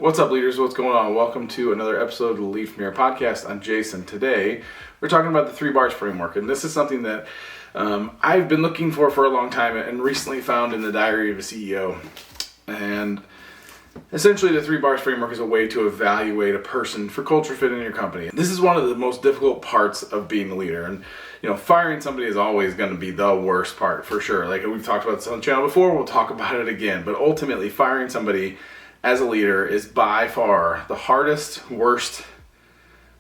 What's up, leaders? What's going on? Welcome to another episode of the Lead From Here podcast. I'm Jason. Today, we're talking about the 3 bars framework, and this is something that I've been looking for a long time and recently found in the Diary of a CEO. And essentially, the 3 bars framework is a way to evaluate a person for culture fit in your company. This is one of the most difficult parts of being a leader, and firing somebody is always going to be the worst part for sure. Like we've talked about this on the channel before, we'll talk about it again. But ultimately, firing somebody as a leader is by far the hardest, worst,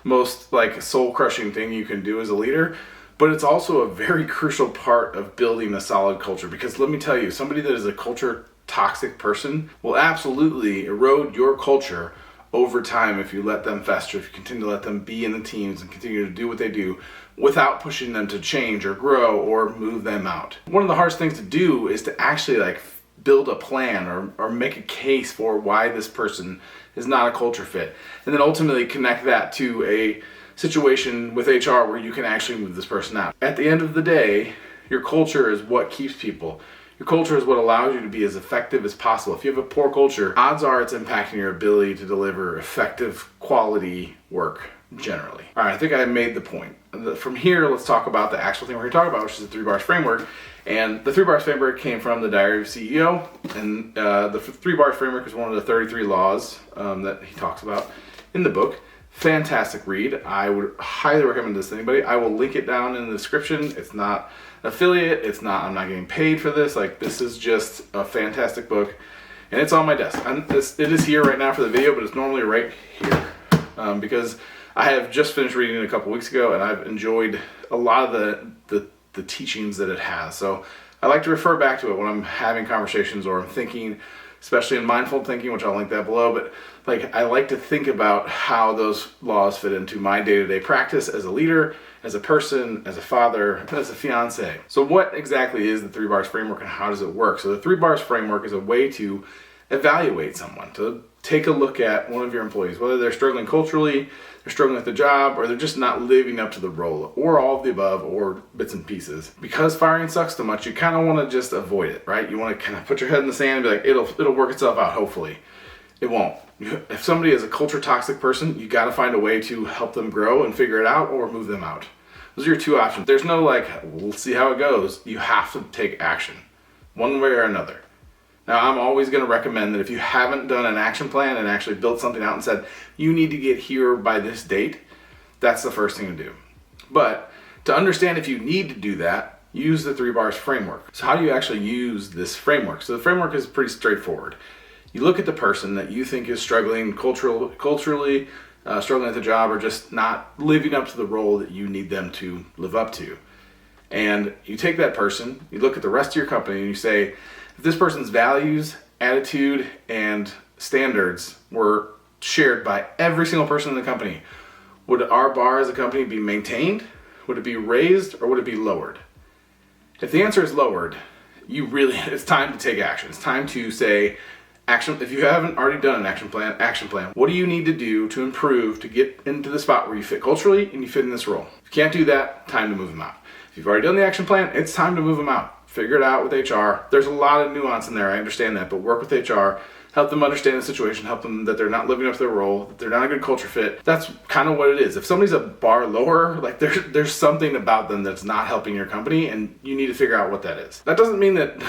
most soul-crushing thing you can do as a leader. But it's also a very crucial part of building a solid culture, because let me tell you, somebody that is a culture toxic person will absolutely erode your culture over time if you let them fester, if you continue to let them be in the teams and continue to do what they do without pushing them to change or grow or move them out. One of the hardest things to do is to actually build a plan or make a case for why this person is not a culture fit, and then ultimately connect that to a situation with HR where you can actually move this person out. At the end of the day, your culture is what keeps people. Your culture is what allows you to be as effective as possible. If you have a poor culture, odds are it's impacting your ability to deliver effective, quality work generally. All right, I think I made the point. From here, let's talk about the actual thing we're going to talk about, which is the 3 bars framework. And the 3 bars framework came from the Diary of a CEO. And the 3 bars framework is one of the 33 laws that he talks about in the book. Fantastic read. I would highly recommend this to anybody. I will link it down in the description. It's not an affiliate. I'm not getting paid for this. This is just a fantastic book. And it's on my desk. It is here right now for the video, but it's normally right here. Because I have just finished reading it a couple weeks ago, and I've enjoyed a lot of the teachings that it has. So I like to refer back to it when I'm having conversations or I'm thinking, especially in mindful thinking, which I'll link that below. But I like to think about how those laws fit into my day-to-day practice as a leader, as a person, as a father, as a fiance. So what exactly is the 3 bars framework and how does it work? So the 3 bars framework is a way to evaluate someone, to take a look at one of your employees, whether they're struggling culturally, they're struggling with the job, or they're just not living up to the role, or all of the above, or bits and pieces. Because firing sucks too much, you kind of want to just avoid it, right? You want to kind of put your head in the sand and be like, it'll work itself out, hopefully. It won't. If somebody is a culture toxic person, you got to find a way to help them grow and figure it out, or move them out. Those are your 2 options. There's no we'll see how it goes. You have to take action, one way or another. Now, I'm always going to recommend that if you haven't done an action plan and actually built something out and said, you need to get here by this date, that's the first thing to do. But to understand if you need to do that, use the 3 bars framework. So how do you actually use this framework? So the framework is pretty straightforward. You look at the person that you think is struggling culturally, struggling at the job, or just not living up to the role that you need them to live up to. And you take that person, you look at the rest of your company, and you say, if this person's values, attitude, and standards were shared by every single person in the company, would our bar as a company be maintained? Would it be raised, or would it be lowered? If the answer is lowered, it's time to take action. It's time to say, action. If you haven't already done an action plan. What do you need to do to improve to get into the spot where you fit culturally and you fit in this role? If you can't do that, time to move them out. If you've already done the action plan, it's time to move them out. Figure it out with HR. There's a lot of nuance in there, I understand that, but work with HR, help them understand the situation, help them that they're not living up to their role, that they're not a good culture fit. That's kind of what it is. If somebody's a bar lower, there's something about them that's not helping your company, and you need to figure out what that is. That doesn't mean that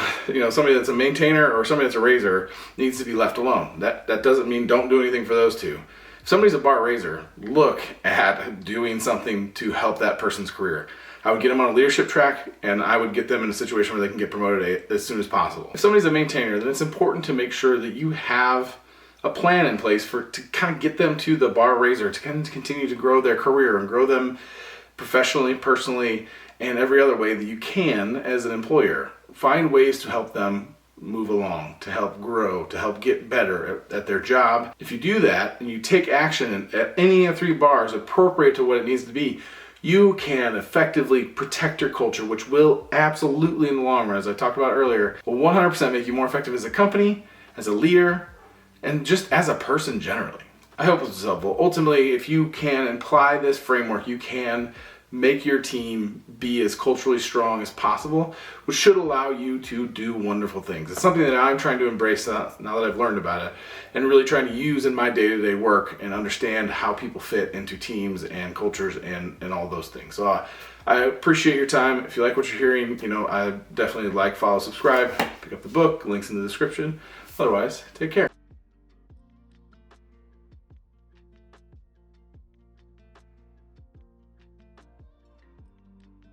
somebody that's a maintainer or somebody that's a raiser needs to be left alone. That doesn't mean don't do anything for those two. If somebody's a bar raiser, look at doing something to help that person's career. I would get them on a leadership track, and I would get them in a situation where they can get promoted as soon as possible. If somebody's a maintainer, then it's important to make sure that you have a plan in place to kind of get them to the bar raiser, to kind of continue to grow their career and grow them professionally, personally, and every other way that you can as an employer. Find ways to help them move along, to help grow, to help get better at their job. If you do that, and you take action at any of the 3 bars appropriate to what it needs to be, you can effectively protect your culture, which will absolutely, in the long run, as I talked about earlier, will 100% make you more effective as a company, as a leader, and just as a person generally. I hope this was helpful. Ultimately, if you can apply this framework, you can make your team be as culturally strong as possible, which should allow you to do wonderful things. It's something that I'm trying to embrace now that I've learned about it, and really trying to use in my day-to-day work and understand how people fit into teams and cultures and all those things. So I appreciate your time. If you like what you're hearing, I definitely like, follow, subscribe, pick up the book, links in the description. Otherwise, take care.